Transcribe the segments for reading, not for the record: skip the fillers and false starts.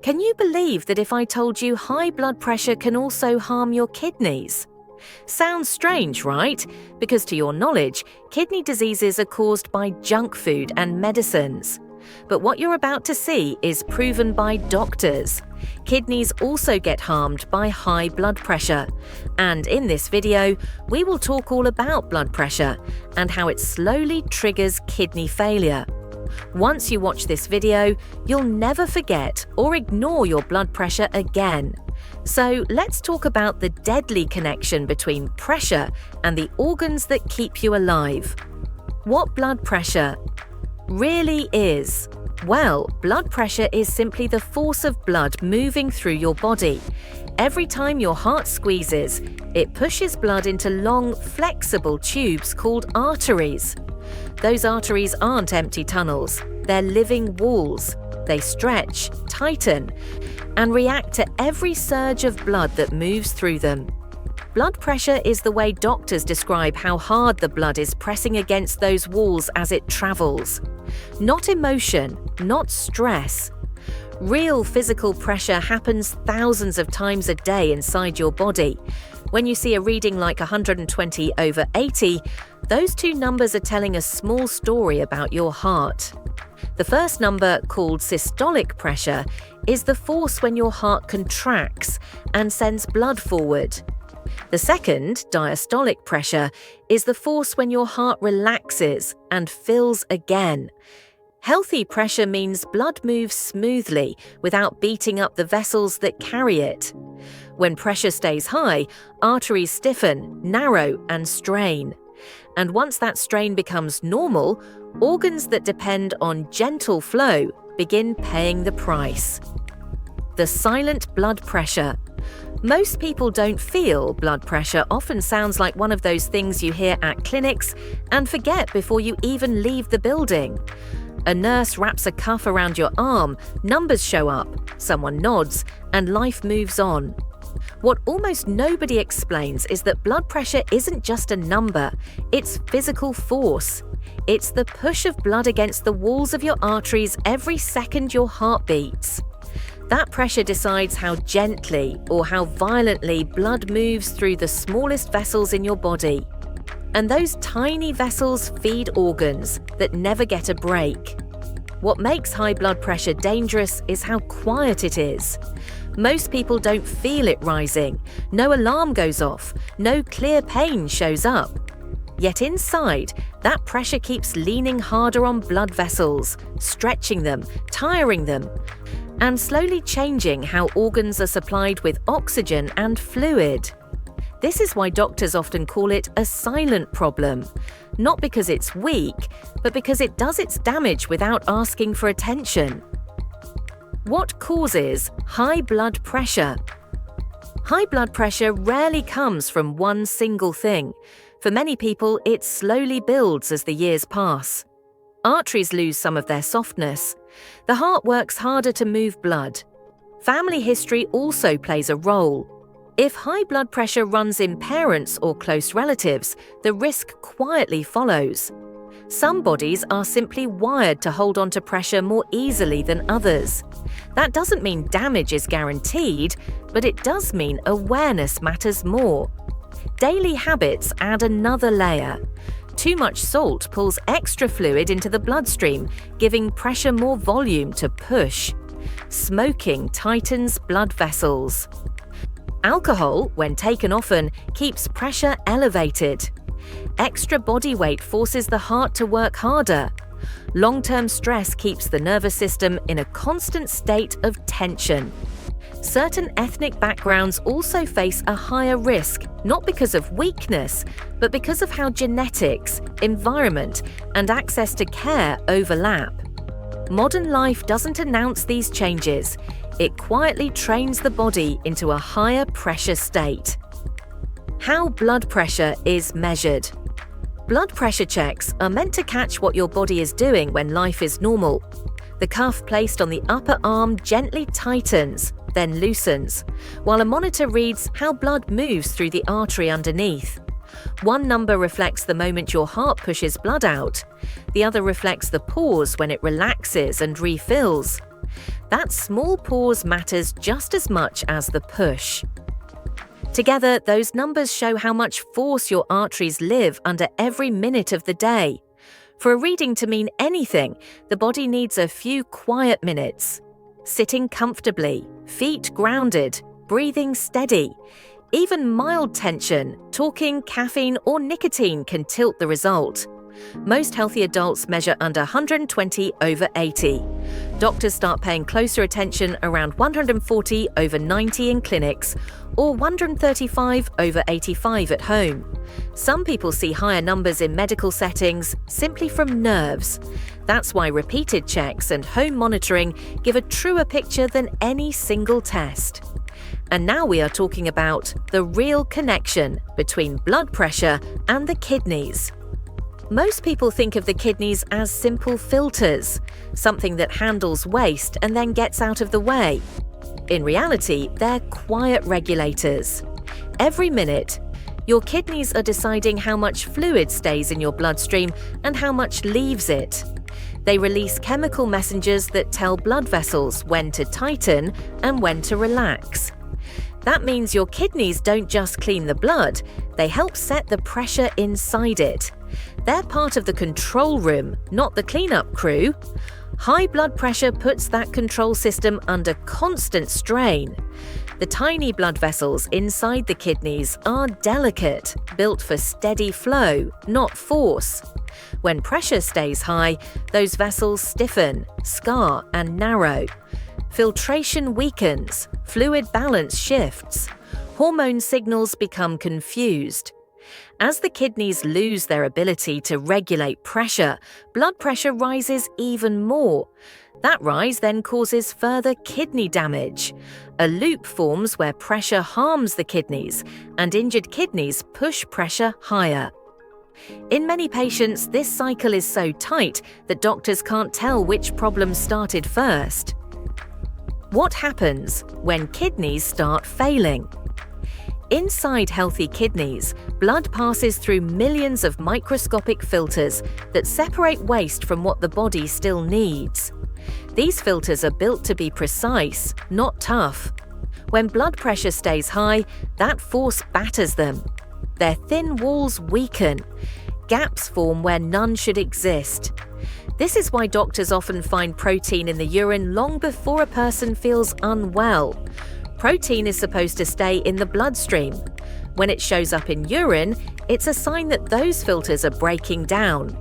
Can you believe that if I told you high blood pressure can also harm your kidneys? Sounds strange, right? Because to your knowledge, kidney diseases are caused by junk food and medicines. But what you're about to see is proven by doctors. Kidneys also get harmed by high blood pressure. And in this video, we will talk all about blood pressure and how it slowly triggers kidney failure. Once you watch this video, you'll never forget or ignore your blood pressure again. So let's talk about the deadly connection between pressure and the organs that keep you alive. What blood pressure really is? Well, blood pressure is simply the force of blood moving through your body. Every time your heart squeezes, it pushes blood into long, flexible tubes called arteries. Those arteries aren't empty tunnels, they're living walls. They stretch, tighten, and react to every surge of blood that moves through them. Blood pressure is the way doctors describe how hard the blood is pressing against those walls as it travels. Not emotion, not stress. Real physical pressure happens thousands of times a day inside your body. When you see a reading like 120/80, those two numbers are telling a small story about your heart. The first number, called systolic pressure, is the force when your heart contracts and sends blood forward. The second, diastolic pressure, is the force when your heart relaxes and fills again. Healthy pressure means blood moves smoothly without beating up the vessels that carry it. When pressure stays high, arteries stiffen, narrow, and strain. And once that strain becomes normal, organs that depend on gentle flow begin paying the price. The silent blood pressure. Most people don't feel blood pressure. Often sounds like one of those things you hear at clinics and forget before you even leave the building. A nurse wraps a cuff around your arm, numbers show up, someone nods, and life moves on. What almost nobody explains is that blood pressure isn't just a number, it's physical force. It's the push of blood against the walls of your arteries every second your heart beats. That pressure decides how gently or how violently blood moves through the smallest vessels in your body. And those tiny vessels feed organs that never get a break. What makes high blood pressure dangerous is how quiet it is. Most people don't feel it rising. No alarm goes off. No clear pain shows up. Yet inside, that pressure keeps leaning harder on blood vessels, stretching them, tiring them, and slowly changing how organs are supplied with oxygen and fluid. This is why doctors often call it a silent problem. Not because it's weak, but because it does its damage without asking for attention. What causes high blood pressure? High blood pressure rarely comes from one single thing. For many people, it slowly builds as the years pass. Arteries lose some of their softness. The heart works harder to move blood. Family history also plays a role. If high blood pressure runs in parents or close relatives, the risk quietly follows. Some bodies are simply wired to hold on to pressure more easily than others. That doesn't mean damage is guaranteed, but it does mean awareness matters more. Daily habits add another layer. Too much salt pulls extra fluid into the bloodstream, giving pressure more volume to push. Smoking tightens blood vessels. Alcohol, when taken often, keeps pressure elevated. Extra body weight forces the heart to work harder. Long-term stress keeps the nervous system in a constant state of tension. Certain ethnic backgrounds also face a higher risk, not because of weakness, but because of how genetics, environment, and access to care overlap. Modern life doesn't announce these changes. It quietly trains the body into a higher pressure state. How blood pressure is measured. Blood pressure checks are meant to catch what your body is doing when life is normal. The cuff placed on the upper arm gently tightens, then loosens, while a monitor reads how blood moves through the artery underneath. One number reflects the moment your heart pushes blood out. The other reflects the pause when it relaxes and refills. That small pause matters just as much as the push. Together, those numbers show how much force your arteries live under every minute of the day. For a reading to mean anything, the body needs a few quiet minutes. Sitting comfortably, feet grounded, breathing steady. Even mild tension, talking, caffeine, or nicotine can tilt the result. Most healthy adults measure under 120/80. Doctors start paying closer attention around 140/90 in clinics or 135/85 at home. Some people see higher numbers in medical settings simply from nerves. That's why repeated checks and home monitoring give a truer picture than any single test. And now we are talking about the real connection between blood pressure and the kidneys. Most people think of the kidneys as simple filters, something that handles waste and then gets out of the way. In reality, they're quiet regulators. Every minute, your kidneys are deciding how much fluid stays in your bloodstream and how much leaves it. They release chemical messengers that tell blood vessels when to tighten and when to relax. That means your kidneys don't just clean the blood, they help set the pressure inside it. They're part of the control room, not the cleanup crew. High blood pressure puts that control system under constant strain. The tiny blood vessels inside the kidneys are delicate, built for steady flow, not force. When pressure stays high, those vessels stiffen, scar, and narrow. Filtration weakens, fluid balance shifts, hormone signals become confused. As the kidneys lose their ability to regulate pressure, blood pressure rises even more. That rise then causes further kidney damage. A loop forms where pressure harms the kidneys, and injured kidneys push pressure higher. In many patients, this cycle is so tight that doctors can't tell which problem started first. What happens when kidneys start failing? Inside healthy kidneys, blood passes through millions of microscopic filters that separate waste from what the body still needs. These filters are built to be precise, not tough. When blood pressure stays high, that force batters them. Their thin walls weaken. Gaps form where none should exist. This is why doctors often find protein in the urine long before a person feels unwell. Protein is supposed to stay in the bloodstream. When it shows up in urine, it's a sign that those filters are breaking down.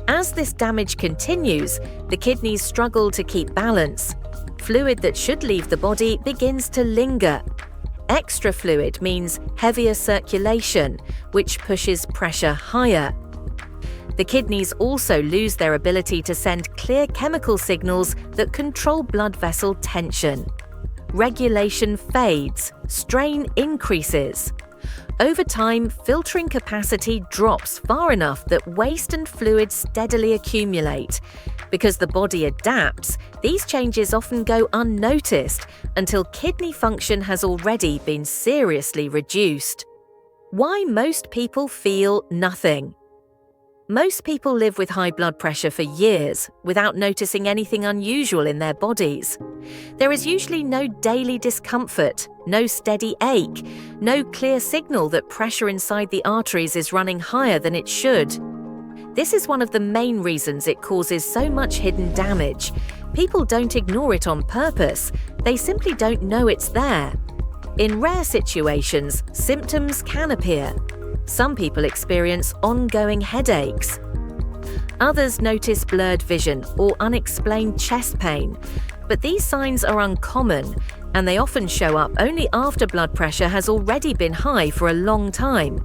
As this damage continues, the kidneys struggle to keep balance. Fluid that should leave the body begins to linger. Extra fluid means heavier circulation, which pushes pressure higher. The kidneys also lose their ability to send clear chemical signals that control blood vessel tension. Regulation fades, strain increases. Over time, filtering capacity drops far enough that waste and fluid steadily accumulate. Because the body adapts, these changes often go unnoticed until kidney function has already been seriously reduced. Why most people feel nothing? Most people live with high blood pressure for years without noticing anything unusual in their bodies. There is usually no daily discomfort, no steady ache, no clear signal that pressure inside the arteries is running higher than it should. This is one of the main reasons it causes so much hidden damage. People don't ignore it on purpose, they simply don't know it's there. In rare situations, symptoms can appear. Some people experience ongoing headaches. Others notice blurred vision or unexplained chest pain, but these signs are uncommon and they often show up only after blood pressure has already been high for a long time.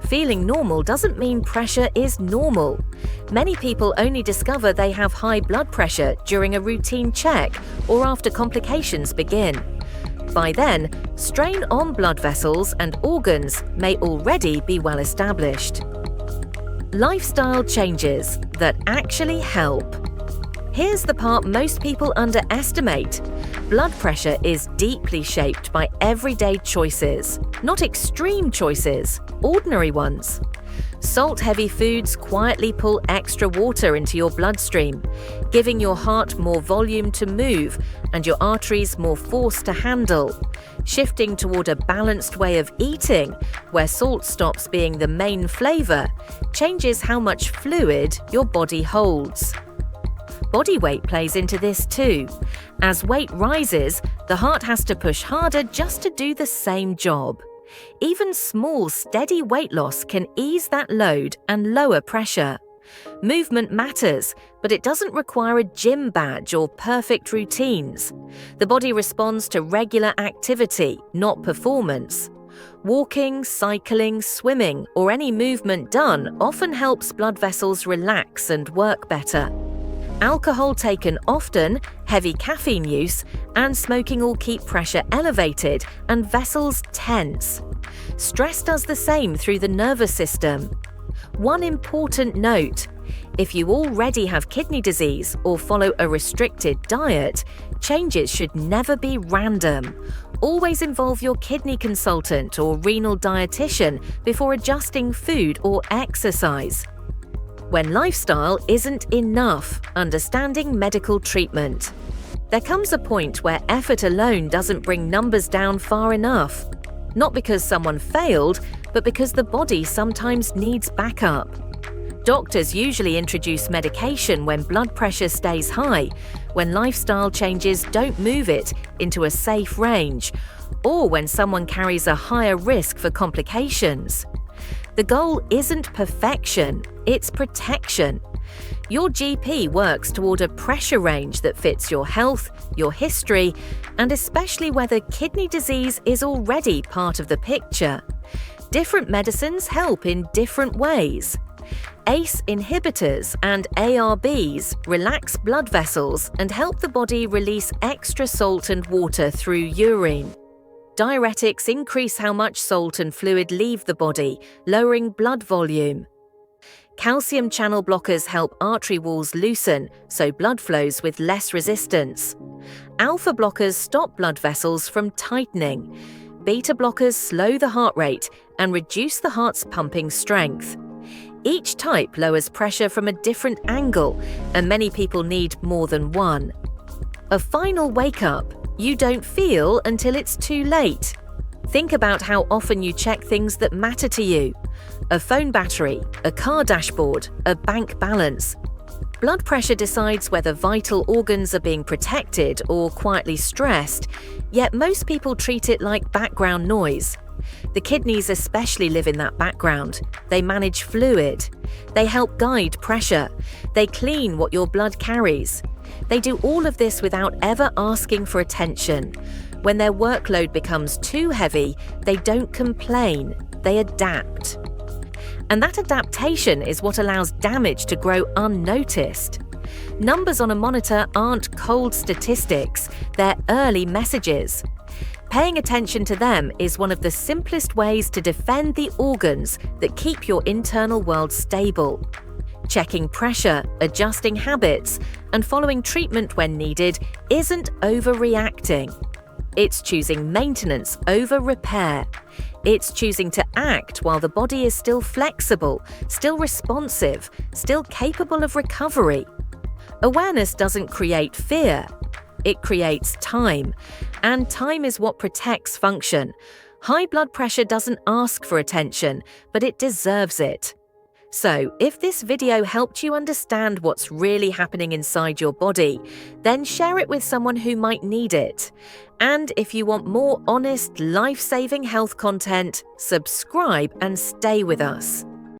Feeling normal doesn't mean pressure is normal. Many people only discover they have high blood pressure during a routine check or after complications begin. By then, strain on blood vessels and organs may already be well established. Lifestyle changes that actually help. Here's the part most people underestimate. Blood pressure is deeply shaped by everyday choices, not extreme choices, ordinary ones. Salt-heavy foods quietly pull extra water into your bloodstream, giving your heart more volume to move and your arteries more force to handle. Shifting toward a balanced way of eating, where salt stops being the main flavor, changes how much fluid your body holds. Body weight plays into this too. As weight rises, the heart has to push harder just to do the same job. Even small, steady weight loss can ease that load and lower pressure. Movement matters, but it doesn't require a gym badge or perfect routines. The body responds to regular activity, not performance. Walking, cycling, swimming, or any movement done often helps blood vessels relax and work better. Alcohol taken often, heavy caffeine use, and smoking all keep pressure elevated and vessels tense. Stress does the same through the nervous system. One important note: if you already have kidney disease or follow a restricted diet, changes should never be random. Always involve your kidney consultant or renal dietitian before adjusting food or exercise. When lifestyle isn't enough, understanding medical treatment. There comes a point where effort alone doesn't bring numbers down far enough. Not because someone failed, but because the body sometimes needs backup. Doctors usually introduce medication when blood pressure stays high, when lifestyle changes don't move it into a safe range, or when someone carries a higher risk for complications. The goal isn't perfection, it's protection. Your GP works toward a pressure range that fits your health, your history, and especially whether kidney disease is already part of the picture. Different medicines help in different ways. ACE inhibitors and ARBs relax blood vessels and help the body release extra salt and water through urine. Diuretics increase how much salt and fluid leave the body, lowering blood volume. Calcium channel blockers help artery walls loosen, so blood flows with less resistance. Alpha blockers stop blood vessels from tightening. Beta blockers slow the heart rate and reduce the heart's pumping strength. Each type lowers pressure from a different angle, and many people need more than one. A final wake-up: you don't feel until it's too late. Think about how often you check things that matter to you. A phone battery, a car dashboard, a bank balance. Blood pressure decides whether vital organs are being protected or quietly stressed, yet most people treat it like background noise. The kidneys especially live in that background. They manage fluid. They help guide pressure. They clean what your blood carries. They do all of this without ever asking for attention. When their workload becomes too heavy, they don't complain, they adapt. And that adaptation is what allows damage to grow unnoticed. Numbers on a monitor aren't cold statistics, they're early messages. Paying attention to them is one of the simplest ways to defend the organs that keep your internal world stable. Checking pressure, adjusting habits, and following treatment when needed isn't overreacting. It's choosing maintenance over repair. It's choosing to act while the body is still flexible, still responsive, still capable of recovery. Awareness doesn't create fear. It creates time, and time is what protects function. High blood pressure doesn't ask for attention, but it deserves it. So, if this video helped you understand what's really happening inside your body, then share it with someone who might need it. And if you want more honest, life-saving health content, subscribe and stay with us.